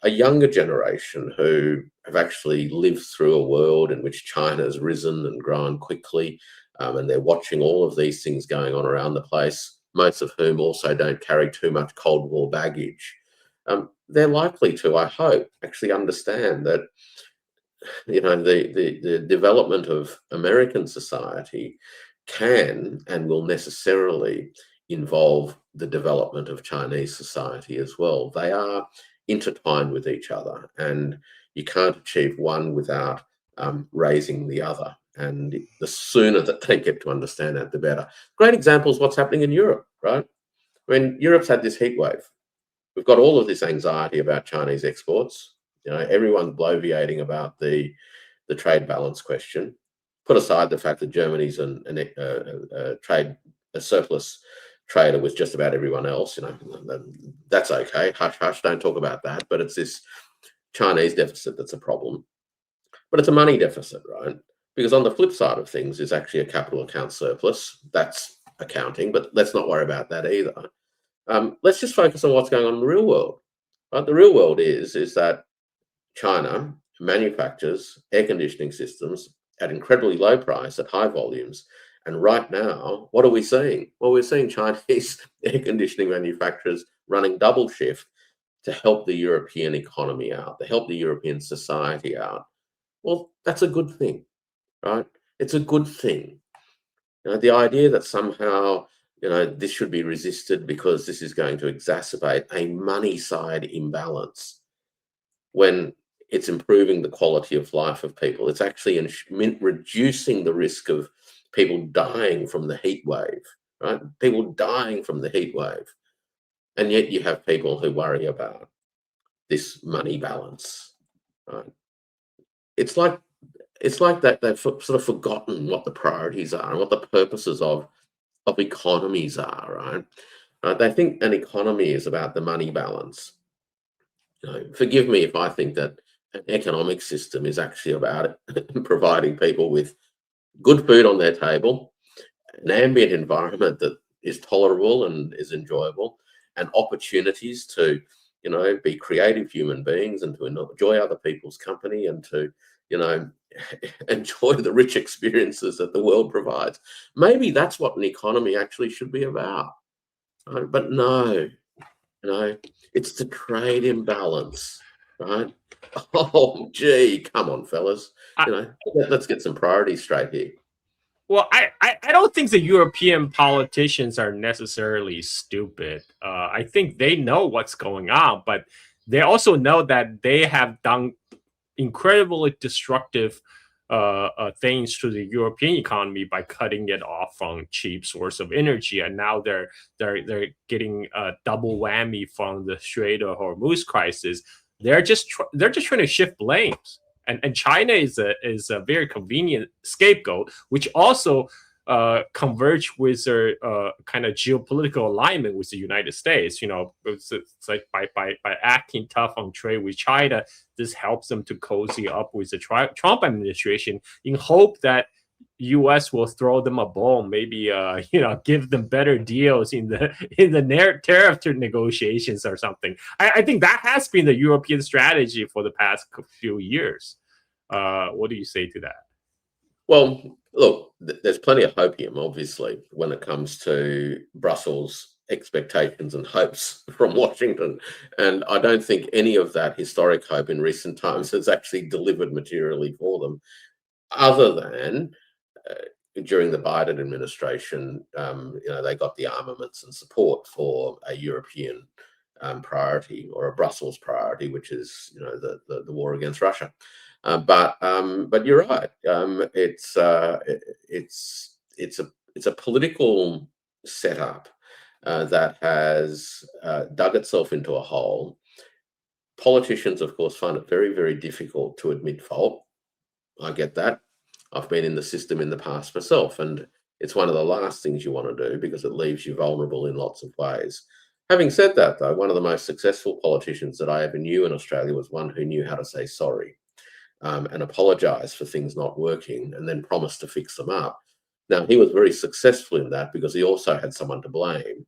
a younger generation who have actually lived through a world in which China has risen and grown quickly, and they're watching all of these things going on around the place, most of whom also don't carry too much Cold War baggage. They're likely to, I hope, actually understand that the development of American society can and will necessarily involve the development of Chinese society as well. They are intertwined with each other, and you can't achieve one without raising the other. And the sooner that they get to understand that, the better. Great example is what's happening in Europe, right? When Europe's had this heat wave, we've got all of this anxiety about Chinese exports. Everyone's bloviating about the trade balance question. Put aside the fact that Germany's a surplus trader with just about everyone else. That's okay. Hush, hush, don't talk about that. But it's this Chinese deficit that's a problem. But it's a money deficit, right? Because on the flip side of things is actually a capital account surplus. That's accounting, but let's not worry about that either. Let's just focus on what's going on in the real world. Right? The real world is that China manufactures air conditioning systems at incredibly low price at high volumes. And right now, what are we seeing? Well, we're seeing Chinese air conditioning manufacturers running double shift to help the European economy out, to help the European society out. Well, that's a good thing, right? It's a good thing. The idea that somehow this should be resisted because this is going to exacerbate a money side imbalance when it's improving the quality of life of people. It's actually reducing the risk of people dying from the heat wave, right? People dying from the heat wave. And yet you have people who worry about this money balance, right? It's like that they've sort of forgotten what the priorities are and what the purposes of economies are, right? They think an economy is about the money balance. Forgive me if I think that an economic system is actually about providing people with good food on their table, an ambient environment that is tolerable and is enjoyable, and opportunities to, be creative human beings and to enjoy other people's company and to, enjoy the rich experiences that the world provides. Maybe that's what an economy actually should be about. Right? But no, it's the trade imbalance, right? Oh, gee, come on, fellas. Let's get some priorities straight here. Well, I don't think the European politicians are necessarily stupid. I think they know what's going on, but they also know that they have done incredibly destructive things to the European economy by cutting it off from cheap source of energy, and now they're getting a double whammy from the Strait of Hormuz crisis. They're just trying to shift blames. And China is a very convenient scapegoat, which also converge with their kind of geopolitical alignment with the United States. It's like by acting tough on trade with China, this helps them to cozy up with the Trump administration in hope that U.S. will throw them a bone, maybe give them better deals in the tariff negotiations or something. I think that has been the European strategy for the past few years. What do you say to that? Well, look, there's plenty of hopium, obviously, when it comes to Brussels' expectations and hopes from Washington. And I don't think any of that historic hope in recent times has actually delivered materially for them, other than during the Biden administration, they got the armaments and support for a European priority or a Brussels priority, which is the war against Russia. But you're right. It's a political setup that has dug itself into a hole. Politicians, of course, find it very, very difficult to admit fault. I get that. I've been in the system in the past myself, and it's one of the last things you want to do because it leaves you vulnerable in lots of ways. Having said that, though, one of the most successful politicians that I ever knew in Australia was one who knew how to say sorry and apologise for things not working and then promise to fix them up. Now, he was very successful in that because he also had someone to blame,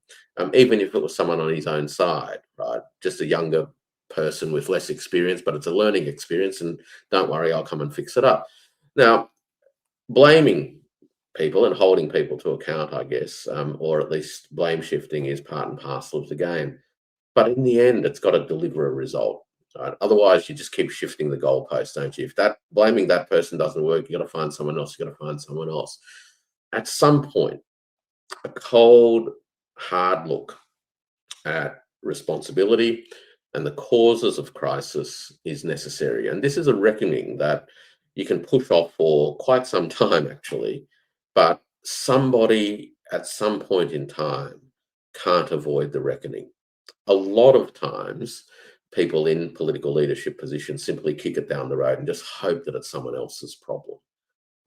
even if it was someone on his own side, right? Just a younger person with less experience, but it's a learning experience, and don't worry, I'll come and fix it up. Now, blaming people and holding people to account, I guess, or at least blame shifting, is part and parcel of the game. But in the end, it's got to deliver a result. Right? Otherwise, you just keep shifting the goalpost, don't you? If that blaming that person doesn't work, you got to find someone else. You got to find someone else. At some point, a cold, hard look at responsibility and the causes of crisis is necessary. And this is a reckoning that you can push off for quite some time, actually. But somebody at some point in time can't avoid the reckoning. A lot of times, people in political leadership positions simply kick it down the road and just hope that it's someone else's problem.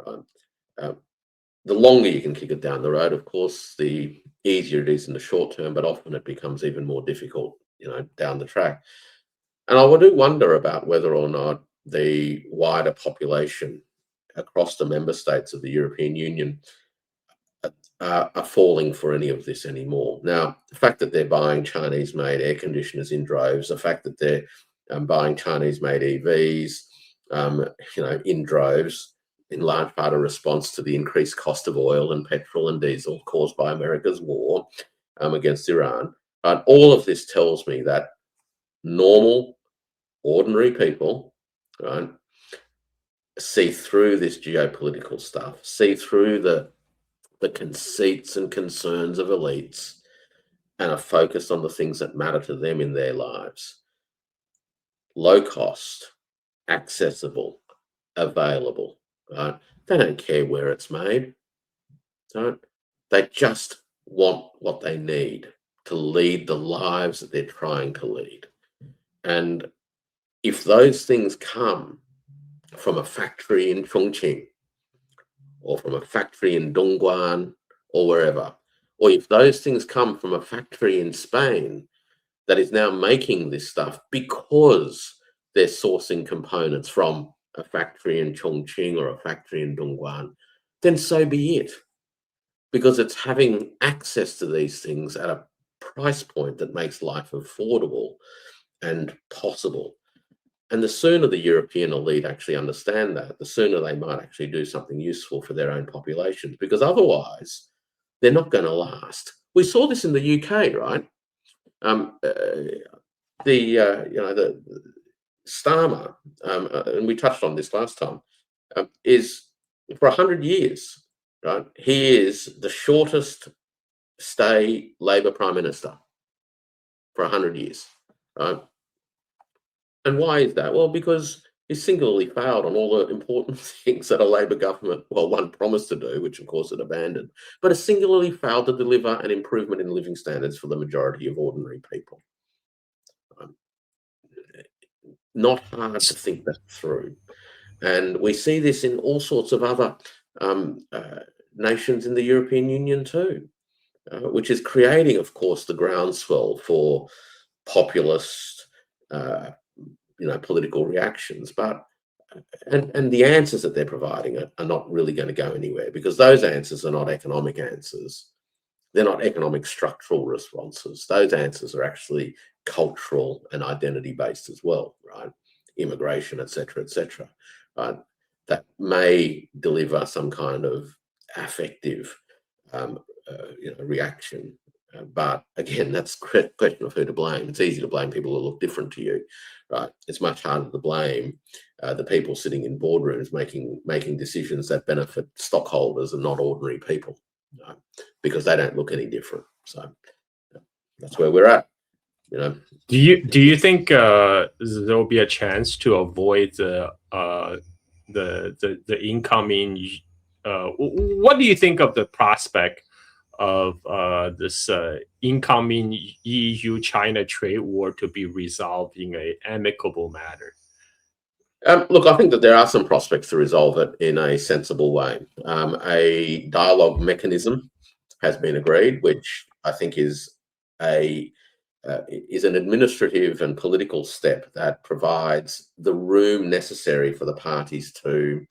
Right? The longer you can kick it down the road, of course, the easier it is in the short term, but often it becomes even more difficult, down the track. And I do wonder about whether or not the wider population across the member states of the European Union are falling for any of this anymore. Now, the fact that they're buying Chinese-made air conditioners in droves, the fact that they're buying Chinese-made EVs, in droves, in large part a response to the increased cost of oil and petrol and diesel caused by America's war against Iran. But all of this tells me that normal, ordinary people, right, see through this geopolitical stuff, see through the conceits and concerns of elites, and are focused on the things that matter to them in their lives. Low cost, accessible, available. Right? They don't care where it's made. Right? They just want what they need to lead the lives that they're trying to lead. And if those things come from a factory in Chongqing, or from a factory in Dongguan, or wherever, or if those things come from a factory in Spain that is now making this stuff because they're sourcing components from a factory in Chongqing or a factory in Dongguan, then so be it. Because it's having access to these things at a price point that makes life affordable and possible. And the sooner the European elite actually understand that, the sooner they might actually do something useful for their own populations, because otherwise they're not going to last. We saw this in the UK, right? The Starmer, and we touched on this last time, is for 100 years, right? He is the shortest stay Labor Prime Minister for 100 years, right? And why is that? Well, because he singularly failed on all the important things that a Labor government, well, one promised to do, which of course it abandoned, but it singularly failed to deliver an improvement in living standards for the majority of ordinary people. Not hard to think that through. And we see this in all sorts of other nations in the European Union too, which is creating, of course, the groundswell for populist, political reactions. But and the answers that they're providing are not really going to go anywhere, because those answers are not economic answers. They're not economic structural responses. Those answers are actually cultural and identity based as well, right? Immigration, etc., right? That may deliver some kind of affective, reaction. But again, that's a question of who to blame. It's easy to blame people who look different to you, right? It's much harder to blame the people sitting in boardrooms making decisions that benefit stockholders and not ordinary people, right? Because they don't look any different. So that's where we're at. Do you think there will be a chance to avoid the incoming? What do you think of the prospect of this incoming EU-China trade war to be resolved in an amicable manner? Look, I think that there are some prospects to resolve it in a sensible way. A dialogue mechanism has been agreed, which I think is an administrative and political step that provides the room necessary for the parties to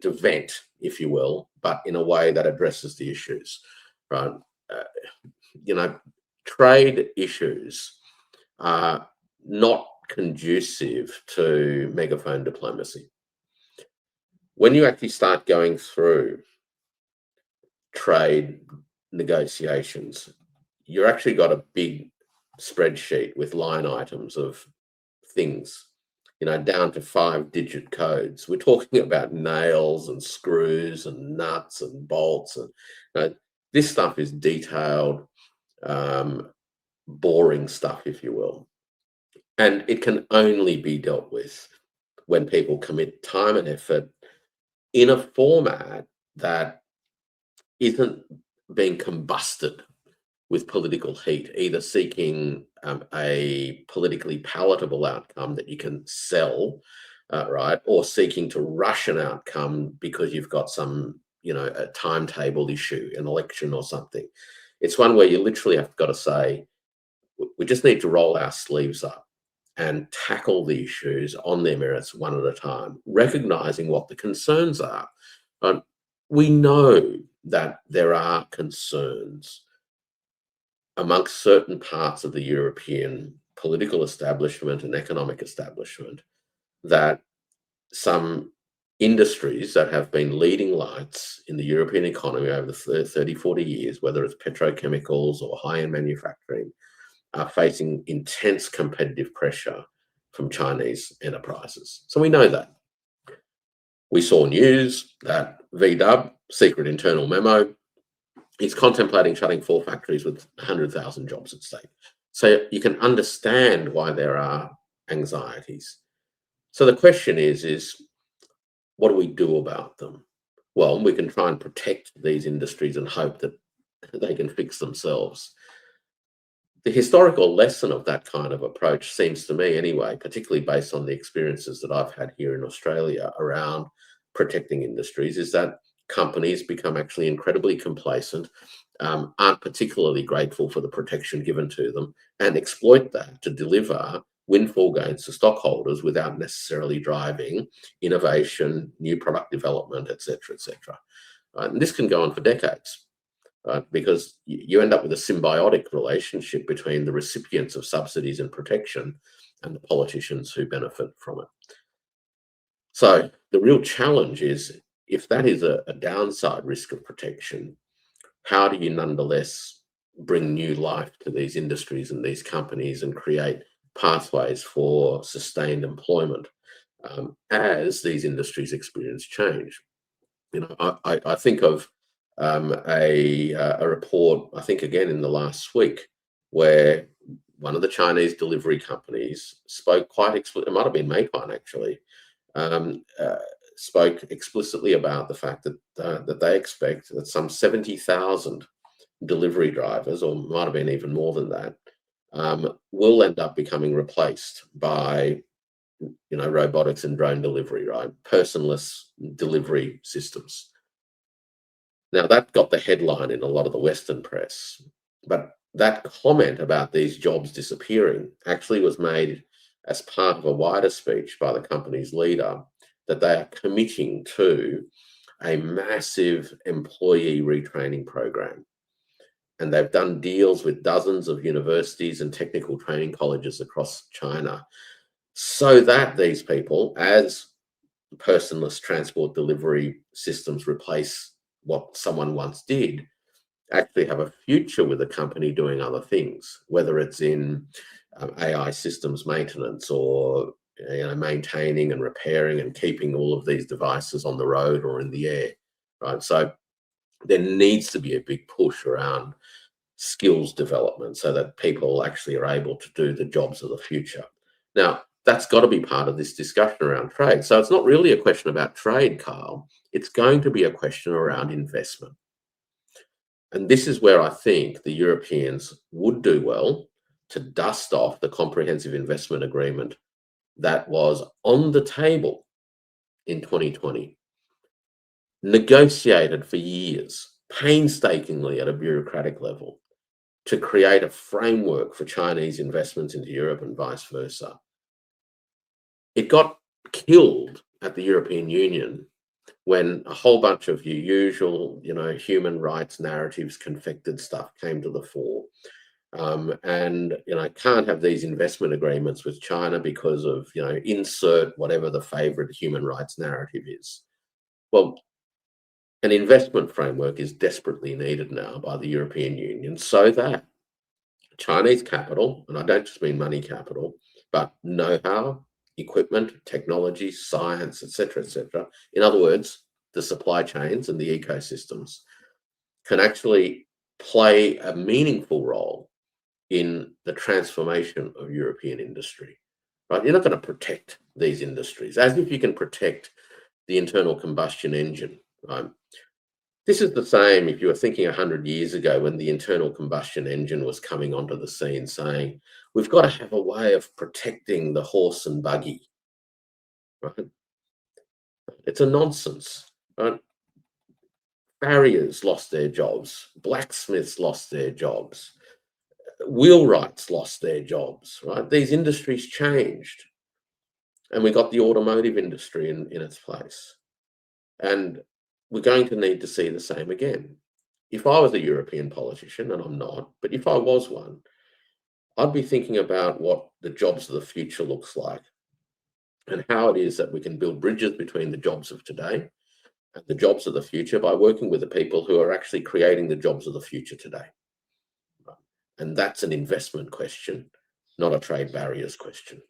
vent, if you will, but in a way that addresses the issues, right? Trade issues are not conducive to megaphone diplomacy. When you actually start going through trade negotiations, you're actually got a big spreadsheet with line items of things, down to 5-digit codes. We're talking about nails and screws and nuts and bolts, and this stuff is detailed, boring stuff, if you will. And it can only be dealt with when people commit time and effort in a format that isn't being combusted with political heat, either seeking a politically palatable outcome that you can sell, right, or seeking to rush an outcome because you've got some, a timetable issue, an election or something. It's one where you literally have got to say, we just need to roll our sleeves up and tackle the issues on their merits one at a time, recognizing what the concerns are. We know that there are concerns amongst certain parts of the European political establishment and economic establishment that some industries that have been leading lights in the European economy over the 30, 40 years, whether it's petrochemicals or high-end manufacturing, are facing intense competitive pressure from Chinese enterprises. So we know that. We saw news that VW, secret internal memo, is contemplating shutting 4 factories with 100,000 jobs at stake. So you can understand why there are anxieties. So the question is what do we do about them? Well, we can try and protect these industries and hope that they can fix themselves. The historical lesson of that kind of approach seems to me anyway, particularly based on the experiences that I've had here in Australia around protecting industries, is that companies become actually incredibly complacent, aren't particularly grateful for the protection given to them, and exploit that to deliver windfall gains to stockholders without necessarily driving innovation, new product development, etc., etc. And this can go on for decades. Because you end up with a symbiotic relationship between the recipients of subsidies and protection and the politicians who benefit from it. So the real challenge is, if that is a downside risk of protection, how do you nonetheless bring new life to these industries and these companies and create pathways for sustained employment as these industries experience change? I think of a report, I think again in the last week, where one of the Chinese delivery companies spoke quite explicitly, it might have been Meituan actually, spoke explicitly about the fact that they expect that some 70,000 delivery drivers, or might have been even more than that, will end up becoming replaced by robotics and drone delivery, right? Personless delivery systems. Now, that got the headline in a lot of the Western press, but that comment about these jobs disappearing actually was made as part of a wider speech by the company's leader, that they are committing to a massive employee retraining program. And they've done deals with dozens of universities and technical training colleges across China, so that these people, as personless transport delivery systems replace what someone once did, actually have a future with a company doing other things, whether it's in AI systems maintenance or maintaining and repairing and keeping all of these devices on the road or in the air, right? So there needs to be a big push around skills development so that people actually are able to do the jobs of the future. Now, that's got to be part of this discussion around trade. So it's not really a question about trade, Carl. It's going to be a question around investment. And this is where I think the Europeans would do well to dust off the comprehensive investment agreement that was on the table in 2020, negotiated for years, painstakingly at a bureaucratic level, to create a framework for Chinese investments into Europe and vice versa. It got killed at the European Union when a whole bunch of your usual, human rights narratives, confected stuff came to the fore. And can't have these investment agreements with China because of insert whatever the favorite human rights narrative is. Well, an investment framework is desperately needed now by the European Union so that Chinese capital, and I don't just mean money capital, but know-how, equipment, technology, science, etc., in other words, the supply chains and the ecosystems can actually play a meaningful role in the transformation of European industry. Right? You're not going to protect these industries as if you can protect the internal combustion engine. Right? This is the same if you were thinking 100 years ago when the internal combustion engine was coming onto the scene saying, we've got to have a way of protecting the horse and buggy. Right? It's a nonsense. Right? Farriers lost their jobs. Blacksmiths lost their jobs. Wheelwrights lost their jobs. Right? These industries changed. And we got the automotive industry in its place. And we're going to need to see the same again. If I was a European politician, and I'm not, but if I was one, I'd be thinking about what the jobs of the future looks like and how it is that we can build bridges between the jobs of today and the jobs of the future by working with the people who are actually creating the jobs of the future today. And that's an investment question, not a trade barriers question.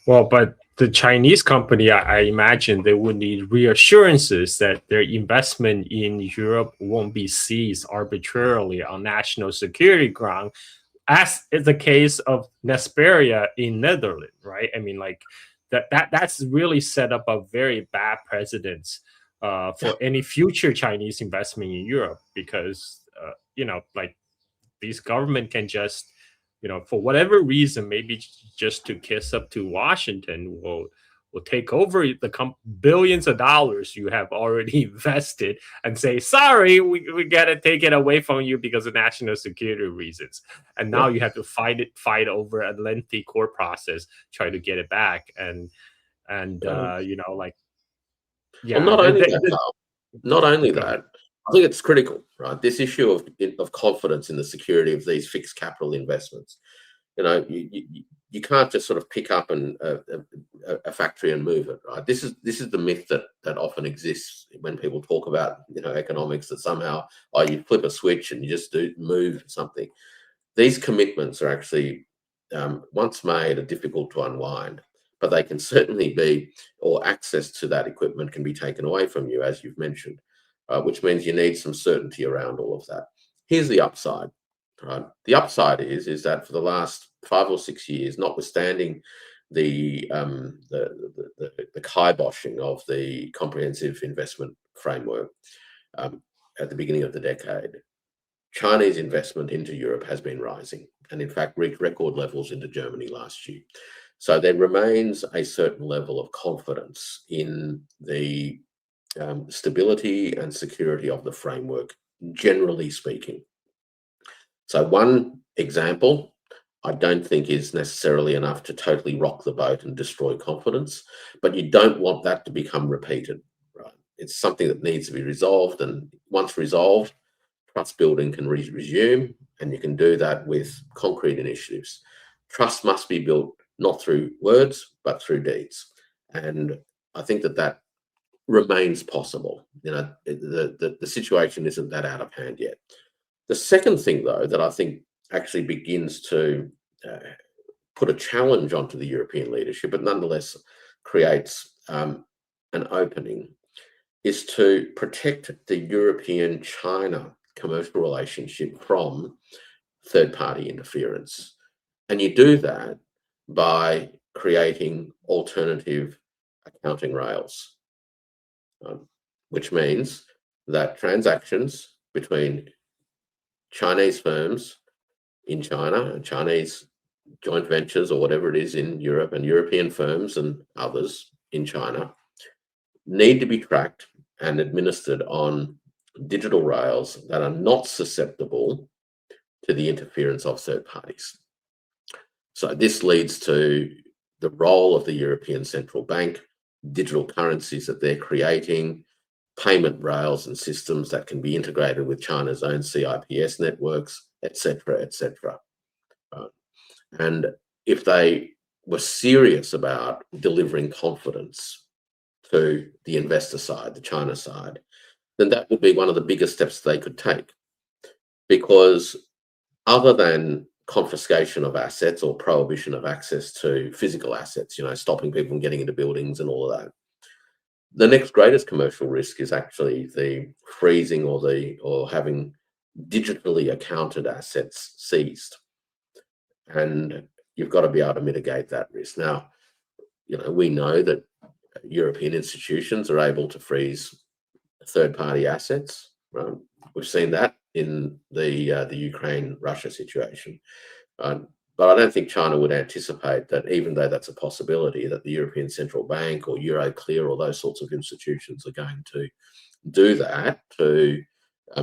Well, but the Chinese company, I imagine they would need reassurances that their investment in Europe won't be seized arbitrarily on national security ground, as is the case of Nesperia in Netherlands, right? I mean, like that's really set up a very bad precedent for any future Chinese investment in Europe, because like these government can just for whatever reason, maybe just to kiss up to Washington, will take over the billions of dollars you have already invested and say, sorry, we gotta take it away from you because of national security reasons, and now you have to fight over a lengthy court process, try to get it back. And like, Well, yeah, not only that, Carl, not only that, I think it's critical, right? This issue of confidence in the security of these fixed capital investments. You can't just sort of pick up a factory and move it, right? This is the myth that often exists when people talk about economics, that somehow you flip a switch and you just move something. These commitments are actually once made are difficult to unwind, but they can certainly be, or access to that equipment can be taken away from you, as you've mentioned, which means you need some certainty around all of that. Here's the upside. Right. The upside is that for the last 5 or 6 years, notwithstanding the kiboshing of the comprehensive investment framework at the beginning of the decade, Chinese investment into Europe has been rising, and in fact reached record levels into Germany last year. So there remains a certain level of confidence in the stability and security of the framework, generally speaking. So one example, I don't think is necessarily enough to totally rock the boat and destroy confidence, but you don't want that to become repeated, right? It's something that needs to be resolved, and once resolved, trust building can resume, and you can do that with concrete initiatives. Trust must be built not through words, but through deeds. And I think that remains possible. The situation isn't that out of hand yet. The second thing, though, that I think actually begins to put a challenge onto the European leadership, but nonetheless creates an opening, is to protect the European-China commercial relationship from third-party interference. And you do that by creating alternative accounting rails, which means that transactions between Chinese firms in China and Chinese joint ventures or whatever it is in Europe, and European firms and others in China need to be tracked and administered on digital rails that are not susceptible to the interference of third parties. So this leads to the role of the European Central Bank, digital currencies that they're creating, payment rails and systems that can be integrated with China's own CIPS networks, etc., etc. And if they were serious about delivering confidence to the investor side, the China side, then that would be one of the biggest steps they could take. Because other than confiscation of assets or prohibition of access to physical assets, stopping people from getting into buildings and all of that, the next greatest commercial risk is actually the freezing or having digitally accounted assets seized. And you've got to be able to mitigate that risk. Now, we know that European institutions are able to freeze third-party assets. Right? We've seen that in the Ukraine-Russia situation. But I don't think China would anticipate that, even though that's a possibility, that the European Central Bank or Euroclear or those sorts of institutions are going to do that to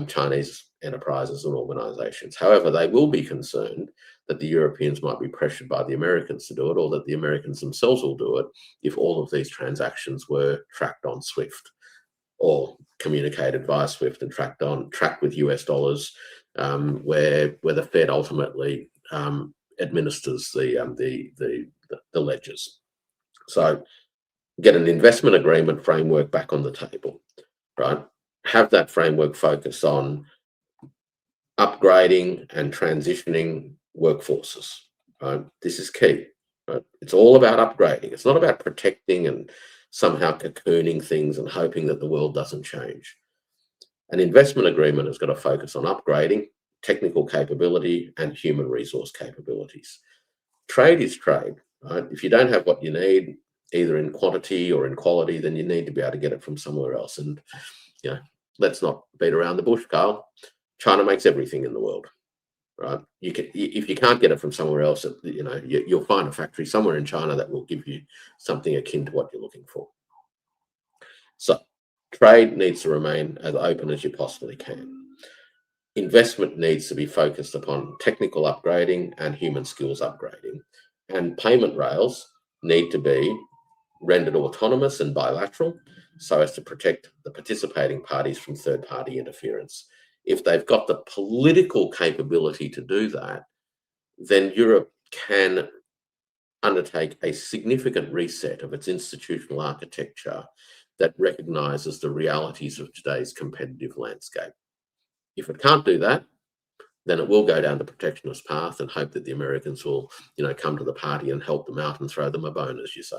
Chinese enterprises and organizations. However, they will be concerned that the Europeans might be pressured by the Americans to do it, or that the Americans themselves will do it if all of these transactions were tracked on SWIFT or communicated via SWIFT and tracked with US dollars, where the Fed ultimately administers the ledgers. So get an investment agreement framework back on the table, right? Have that framework focus on upgrading and transitioning workforces, right? This is key, right? It's all about upgrading. It's not about protecting and somehow cocooning things and hoping that the world doesn't change. An investment agreement has got to focus on upgrading technical capability and human resource capabilities. Trade is trade, right? If you don't have what you need, either in quantity or in quality, then you need to be able to get it from somewhere else. And let's not beat around the bush, Carl. China makes everything in the world, right? If you can't get it from somewhere else, you'll find a factory somewhere in China that will give you something akin to what you're looking for. So trade needs to remain as open as you possibly can. Investment needs to be focused upon technical upgrading and human skills upgrading. And payment rails need to be rendered autonomous and bilateral so as to protect the participating parties from third-party interference. If they've got the political capability to do that, then Europe can undertake a significant reset of its institutional architecture that recognizes the realities of today's competitive landscape. If it can't do that, then it will go down the protectionist path and hope that the Americans will, come to the party and help them out and throw them a bone, as you say.